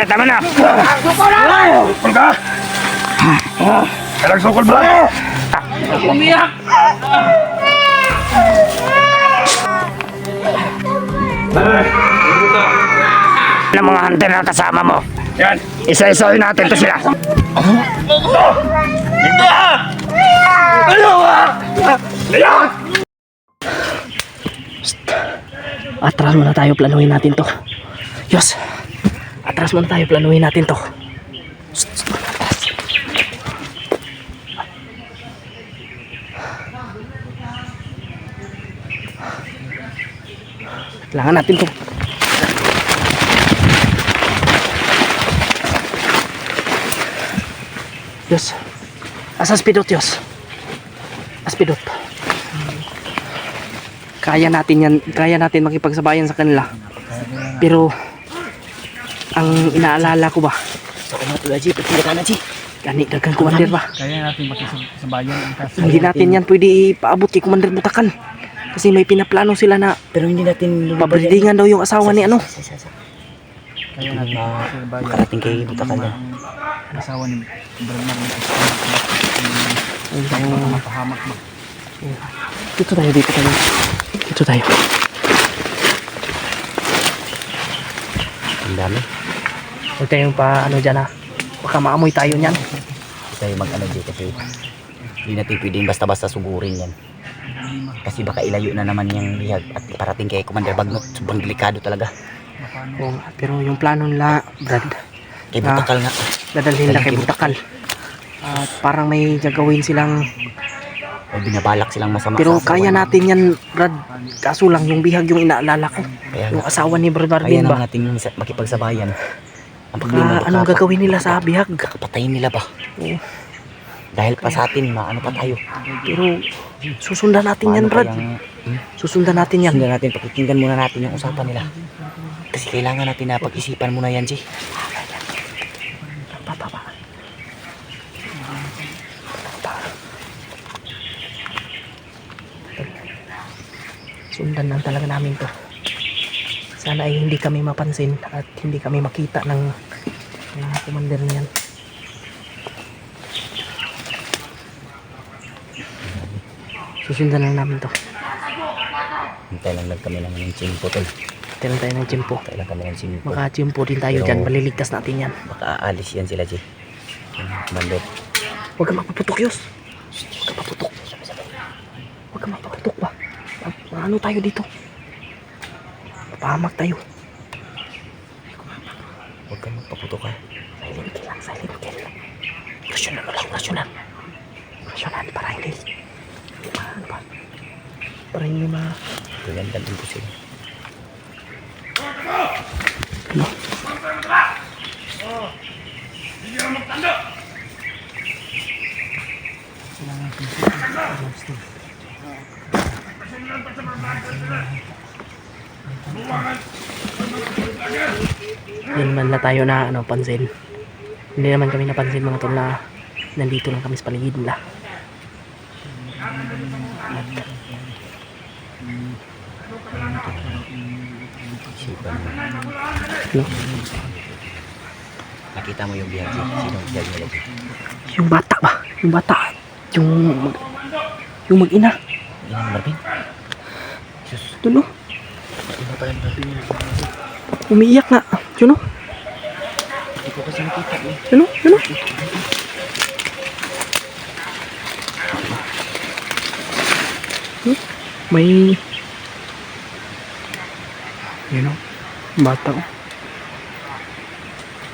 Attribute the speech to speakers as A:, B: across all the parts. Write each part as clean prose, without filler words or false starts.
A: Tama na. Sukol ka? Kailang sukol ba? Umiyak! Ng mga hunter na kasama mo. Yan. Isa-isahin natin to sila.
B: Atras muna tayo, planuhin natin to. Diyos, atras muna tayo, planuhin natin to. Kailangan natin to. Diyos, asa spidot, Diyos? Aspidot. Kaya natin yan, kaya natin makipagsabayan sa kanila. Pero ang inaalala ko ba, sa kumatula G, pagkila ka na G, gani dagang commander ba?
C: Kaya natin makisabayan ang kaso.
B: Hindi natin yan pwede ipaabot kay Commander Butakan. Kasi may pinaplano sila na, pero hindi natin pabridingan daw yung asawa ni ano.
C: Kaya natin
B: Makarating kay Butakan yan.
C: ang asawa ni Bernard
B: Ang
C: mapahamak ba?
B: dito tayo. Dito tayo.
D: Ang dami.
B: Huwag tayong pa ano dyan ha. Baka maamoy tayo niyan.
D: Hindi tayo mag-ano dito kasi hindi natin pwedeng basta-basta sugurin yan. Kasi baka ilayo na naman yung lihag at parating kay Commander Bagnot. Sobrang delikado talaga.
B: Oo, pero yung plano nila, Brad,
D: Kay Butakal nga.
B: dadalhin nila kay Butakal. At parang may gagawin silang,
D: May binabalak silang masama.
B: pero
D: sa asawa
B: kaya
D: niya.
B: natin yan, Brad. Kaso lang yung bihag yung inaalala ko.
D: Kaya
B: Yung asawa ni Brad
D: kaya
B: Marvin
D: naman
B: ba?
D: natin makipagsabayan. Ang problema
B: Baka anong gagawin nila sa bihag?
D: Patayin nila ba?
B: Oo.
D: Dahil pa sa atin, maano pa tayo.
B: Pero susundan natin yan,
D: Paano
B: Brad.
D: kayang,
B: Susundan natin yan.
D: Sundan natin, pakikinggan muna natin yung usapan nila. Kasi kailangan natin na pag-isipan muna yan, G.
B: Sundan lang talaga namin to. Sana ay hindi kami mapansin at hindi kami makita ng commander niyan. Susundan lang namin to.
D: Hintay lang kami ng chimpo, tol.
B: Tiyan tayo ng tiyempo.
D: Hintay lang kami ng chimpo.
B: Makachimpo din tayo
D: Pero-
B: dyan. Maliligtas natin yan.
D: Baka aalis yan sila, G. Bandot.
B: Huwag ka mapaputok, Yos. Huwag ka mapaputok. Huwag ka mapaputok ba? Ano tayo dito? Papahamak tayo.
D: Huwag kang magpaputok, ha.
B: Silent kill lang, silent kill. Rasyonal lang, rasyonal. Rasyonal para hindi. Ano ba? Para hindi
D: Gagandang imposible.
B: ano? Yan man na tayo na ano, pansin. Hindi naman kami napansin mga tol na nandito lang kami sa paligid nila.
D: Isipan mo.
B: No?
D: Nakita mo yung bihag, G. Sino ang bihag nila, G?
B: Yung bata ba? Yung bata. Yung mag-ina.
D: Yan ang Marvin.
B: Doon no?
D: Ina pa rin Marvin.
B: Umiiyak nga. Yun no?
D: Hindi ko kasi nakita, eh.
B: Yun no? Yun no? May yun no? Bata ko.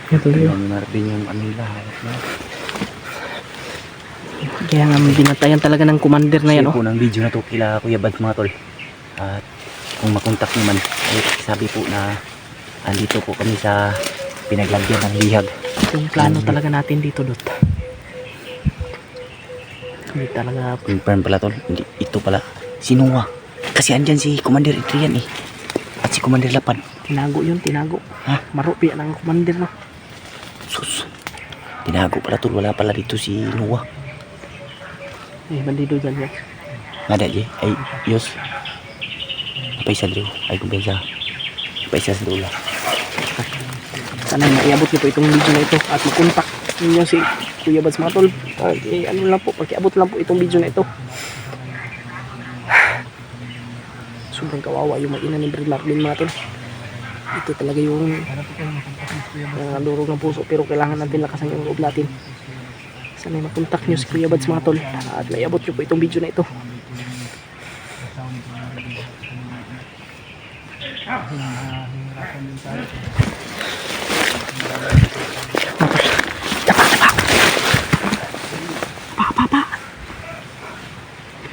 B: Yan tuloy.
D: Yung Marvin yung ano nila, harap na.
B: Kaya nga may binatayan talaga ng commander na yan
D: Share
B: oh.
D: po ng video na to kila Kuya Bad mga tol. At kung makontak naman, eh, sabi po na andito po kami sa pinaglagyan ng bihag.
B: Yung plano talaga natin dito Dot. Hindi talaga
D: Confirm pala tol, hindi, ito pala si Noah. Kasi andyan si Commander Adrian eh. At si Commander Lapan.
B: tinago yun, tinago.
D: Ha?
B: Marupi ng commander no.
D: Sus. Tinago pala tol, wala pala dito si Noah.
B: Eh, bandido dyan yan.
D: Nada di, ay, Yos. Apa isa dito? Ay, kumpensa. pa isa sa dulo.
B: Sana maiabot niyo po itong video na ito at mag-contact ninyo si Kuya Bads mga tol. Ano lang po, pakiabot lang po itong video na ito. Sobrang kawawa yung mag-ina ni Brad Marvin mga tol. Ito talaga yung durog ng puso, pero kailangan natin lakasan yung loob natin. Sana mag-contact nyo si Kuya Bads mga tol at maiabot nyo po itong video na ito.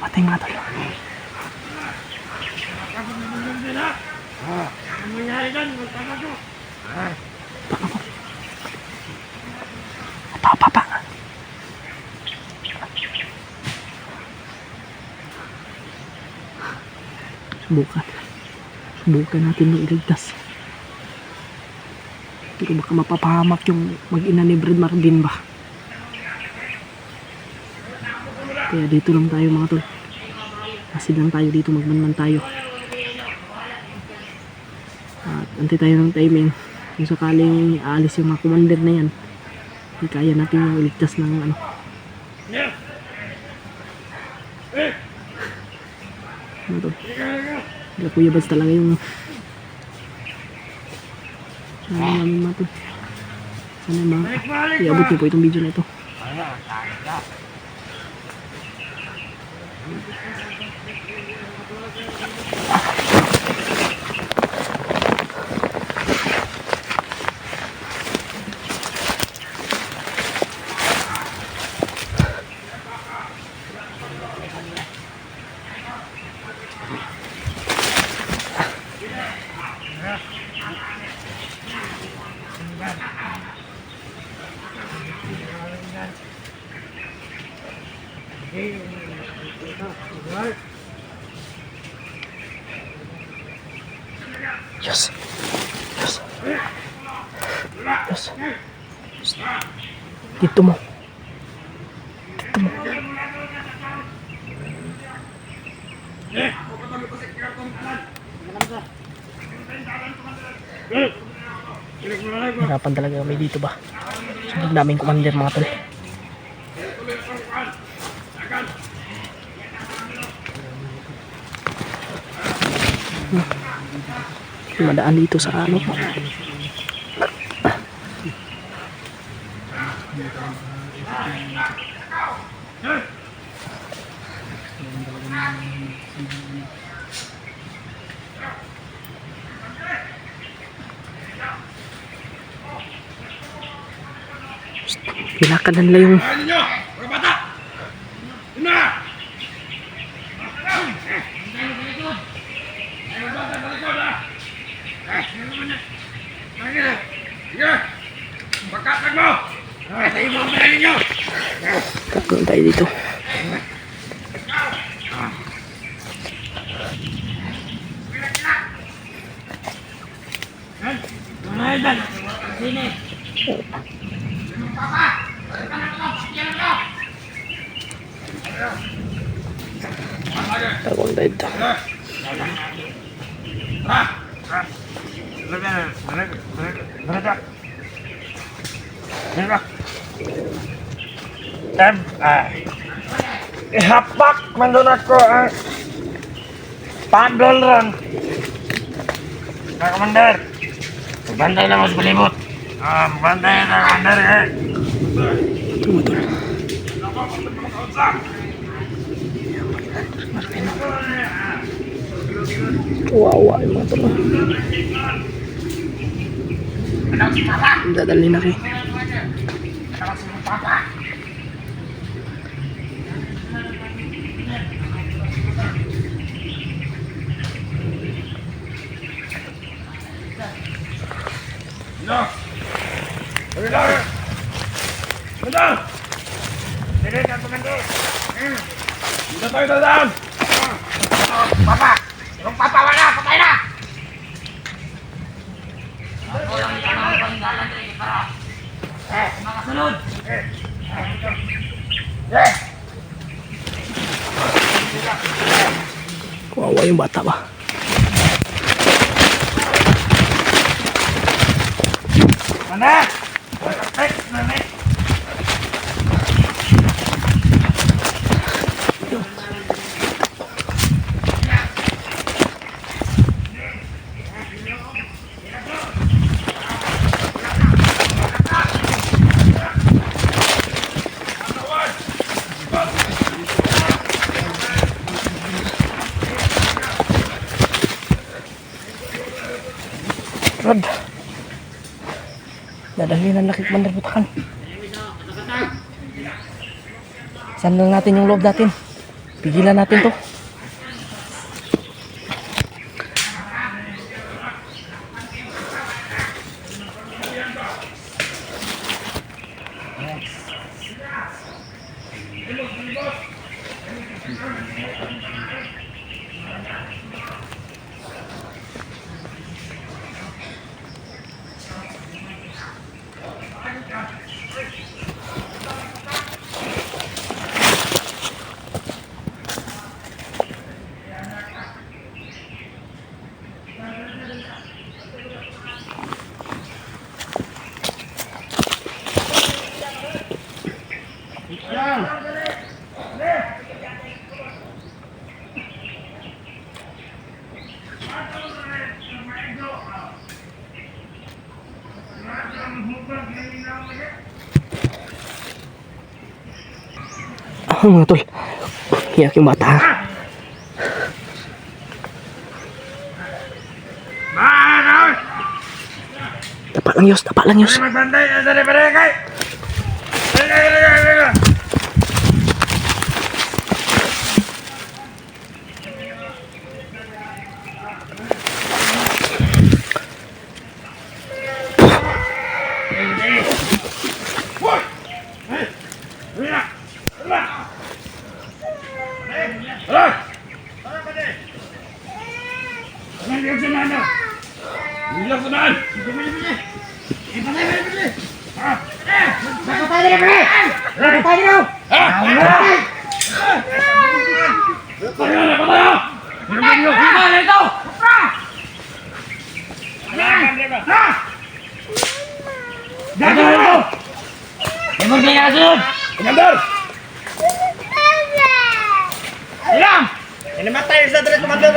B: Patay mga tol. Pa. Subukan natin nung iligtas. Pero baka mapapahamak yung mag-ina ni Brad Marvin ba. Kaya dito lang tayo mga tol. Masid lang tayo dito, magmanman tayo. At antay tayo ng timing. Kung sakaling aalis yung mga commander na yan, hindi kaya natin yung iligtas ng ano. Ano to? Kaya Kuya Bads talaga yung namin mga to. Sana iabot niyo po itong video na ito. Yes. Dito mo. Harapan talaga kami dito ba? Sunod namin commander mga tol. Madaan dito sa ano. Hilakad na nila yung kakon tayo dito. Kakon tayo dito.
A: Ihapak man doon ako ang paddle ron. Commander, magbantay lang ako sa palibot. Magbantay na commander eh.
B: Tumutol. Kawawa yung mga tol. Dadalhin na kayo.
A: Dito tayo dadaan! Papa! Yung papa wala! Patay na! Ako lang yung tanong ko yung galang dito para makasunod!
B: Kawawa yung bata ba?
A: Mana? Mana?
B: Rod. Dadalhin ang laki Commander Butakan. Saan lang natin yung loob natin? Pigilan natin to. Mga tol, hiyak yung bata ha.
A: Mana?
B: Tapak lang Yos, tapak lang Yos.
A: Magbantay dari mereka. Mereka. Ini mata yang saya terus komandan.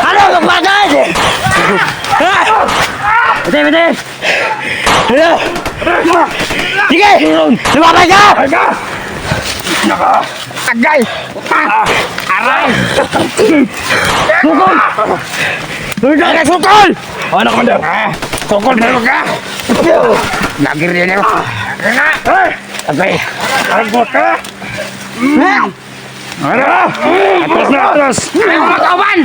B: Ano magpagod? Betul. Halo. Sige. Lumabas ka. Agay. Aray. Sukol. Aray, sukol.
A: Ano komandan?
B: Sukol meron ka. Lagir din ako. Agay.
A: Agot ka.
B: Ano? Atras na, atras. Ayaw mga kawan.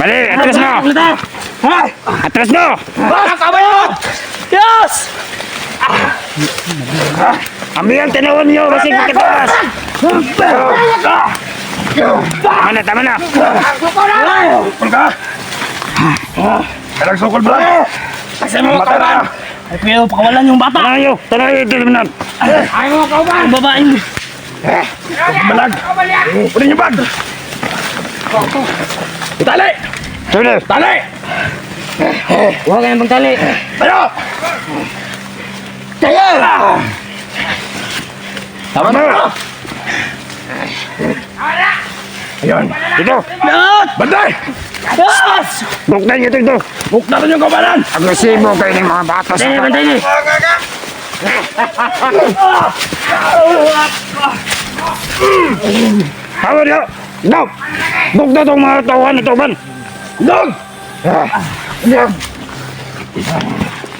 B: Bali, atras na. Atras na. Mga kawan mo. Yes! Ambil ang tinawan niyo, masing pagkataas. Tama na.
A: Sukol ka. Dalang sukol ba? Kasi mga kawan.
B: Ay, pero pakawalan yung bata. Tanayo, tinaman.
A: Ayaw mga kawan.
B: Ang babae mo.
A: Balag. Pwede niyo bag. Tali. Tali.
B: Huwag kayong pagtali.
A: Tayo.
B: Tayo!
A: Tama na. Ayun. Dito. Banday.
B: Yes!
A: Buktan niyo ito. Buktan niyo kabanan.
D: Agresibo kayo ng mga bata sa
B: Bantay ni.
A: Hawa niyo. Dog. Buktan itong mga tawan ito man. Dog.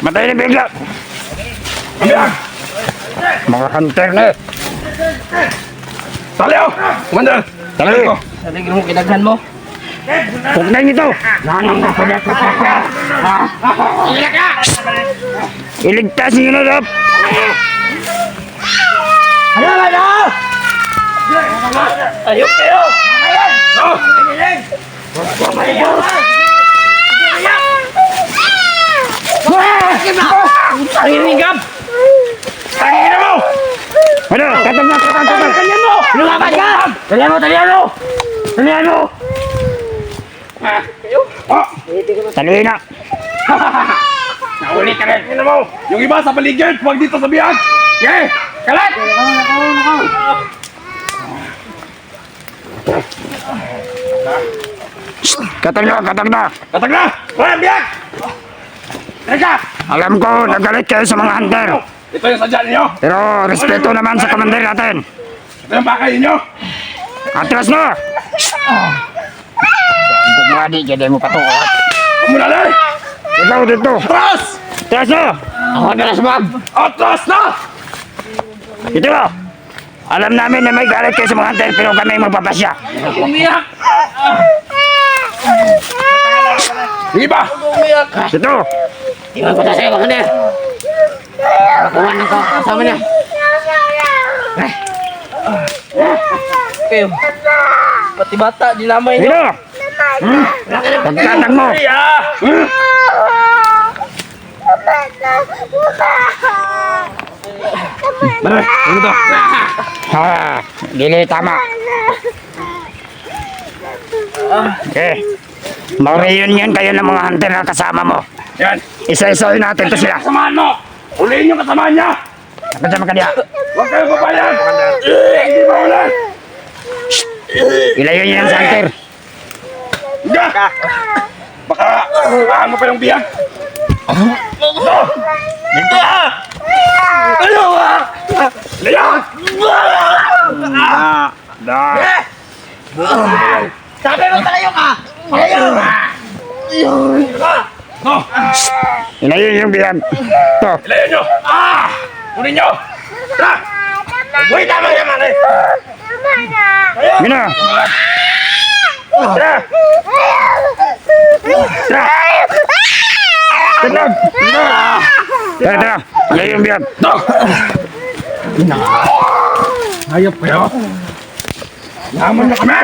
A: Matay na bigla. Ambiyan. Mga hunter na. Tali ako. Commander. Tali ko.
B: Sabi mo, kinaghan mo.
A: Buktan niyo ito. Iligtas niyo na, Dap. Ano ba na? Ayok kayo! No! Tanginigam! Tangina mo!
D: Ano? Tatag na!
A: Talian mo! Lumaban ka! Talian mo! Talian mo!
D: Talihin na!
A: Naulit ka rin! Tangina mo! Yung iba sa paligid! Huwag dito sa biyag! Yay! Kalat!
D: Katag na!
A: Katag na! Walang biyag! Teka!
D: Alam ko, nagalit kayo sa mga hunter.
A: Ito yung sadya ninyo!
D: Pero respeto naman sa commander natin.
A: Ito yung bakay ninyo!
D: Atras na! Gumadi, jadi mo patukat.
A: Pumulali!
D: Ikaw dito!
A: Atras!
D: Atras na!
A: Ako na nasmag! Atras na!
D: Ito na! Alam namin na may galit kayo sa mga hunter pero kami magpapasya.
A: Umiyak! Sige ba?
D: Ito!
B: Iwan ko na sa'yo, Commander. Nakuha ng kasama niya. Kayo. Pati bata, dinamay niyo.
D: Ito! Pagkatag mo!
A: Ano to?
D: Ha! Dili tama. Okay. Mag-reunion kayo ng mga hunter na kasama mo.
A: Yan!
D: Isa-isahin natin to sila.
A: Kasamahan mo! Ulihin yung kasamahan niya!
D: Kasama ka diya.
A: Huwag kayo papayan! Hindi ba ulan?
D: Ilayo niyo yan sa hunter.
A: Hindi! Baka ano pa yung biyag? Dito! Ano ba? Liyak! Sabi mo tayo ka! Ayaw! No!
D: Ilayo niyo yung biyan. To.
A: Ilayan nyo! Kunin nyo! Tara! Uy, tama naman eh!
D: Gina.
A: Tara!
D: Tara. Tara. Tara. Ilayo yung biyan.
A: No! Hayop kayo! Naman na kami!